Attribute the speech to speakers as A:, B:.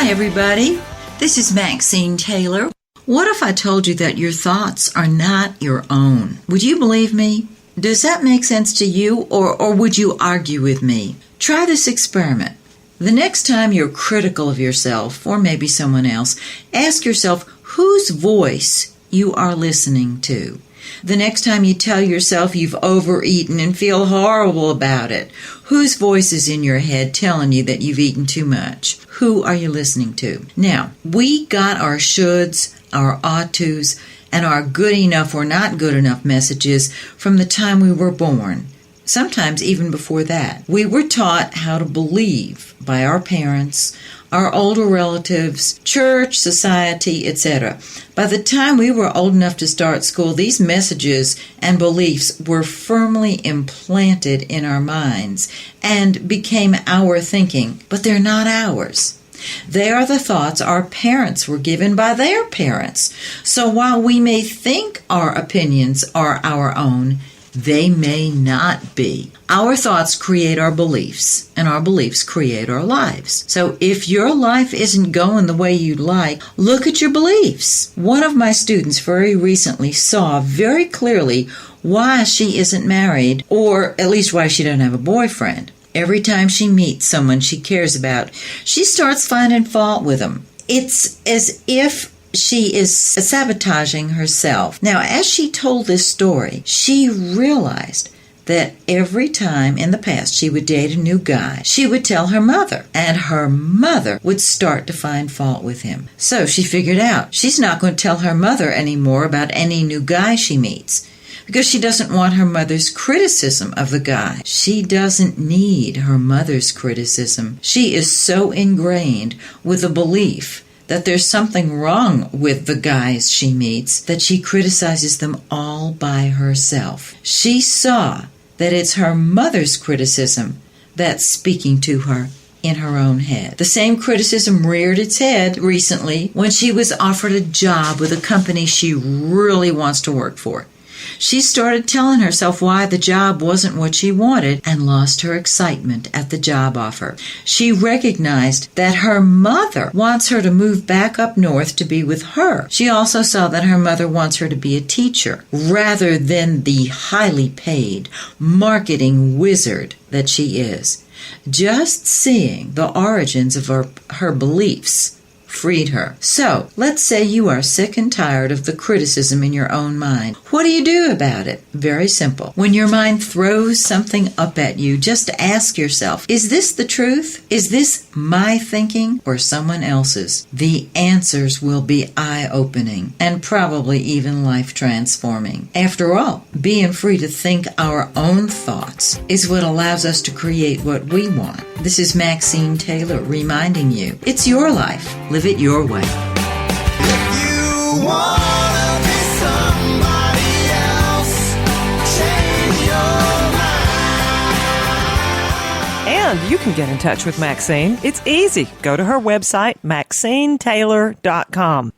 A: Hi, everybody. This is Maxine Taylor. What if I told you that your thoughts are not your own? Would you believe me? Does that make sense to you, or would you argue with me? Try this experiment. The next time you're critical of yourself, or maybe someone else, ask yourself whose voice you are listening to. The next time you tell yourself you've overeaten and feel horrible about it, whose voice is in your head telling you that you've eaten too much? Who are you listening to? Now, we got our shoulds, our ought tos, and our good enough or not good enough messages from the time we were born. Sometimes even before that. We were taught how to believe by our parents, our older relatives, church, society, etc. By the time we were old enough to start school, these messages and beliefs were firmly implanted in our minds and became our thinking, but they're not ours. They are the thoughts our parents were given by their parents. So while we may think our opinions are our own, they may not be. Our thoughts create our beliefs, and our beliefs create our lives. So if your life isn't going the way you'd like, look at your beliefs. One of my students very recently saw very clearly why she isn't married, or at least why she doesn't have a boyfriend. Every time she meets someone she cares about, she starts finding fault with them. It's as if she is sabotaging herself. Now, as she told this story, she realized that every time in the past she would date a new guy, she would tell her mother, and her mother would start to find fault with him. So she figured out she's not going to tell her mother anymore about any new guy she meets, because she doesn't want her mother's criticism of the guy. She doesn't need her mother's criticism. She is so ingrained with the belief that there's something wrong with the guys she meets that she criticizes them all by herself. She saw that it's her mother's criticism that's speaking to her in her own head. The same criticism reared its head recently when she was offered a job with a company she really wants to work for. She started telling herself why the job wasn't what she wanted and lost her excitement at the job offer. She recognized that her mother wants her to move back up north to be with her. She also saw that her mother wants her to be a teacher rather than the highly paid marketing wizard that she is. Just seeing the origins of her beliefs freed her. So, let's say you are sick and tired of the criticism in your own mind. What do you do about it? Very simple. When your mind throws something up at you, just ask yourself, is this the truth? Is this my thinking or someone else's? The answers will be eye-opening and probably even life-transforming. After all, being free to think our own thoughts is what allows us to create what we want. This is Maxine Taylor reminding you, it's your life. Live it your way.
B: If you wanna be somebody else, change your mind.
C: And you can get in touch with Maxine. It's easy. Go to her website, MaxineTaylor.com.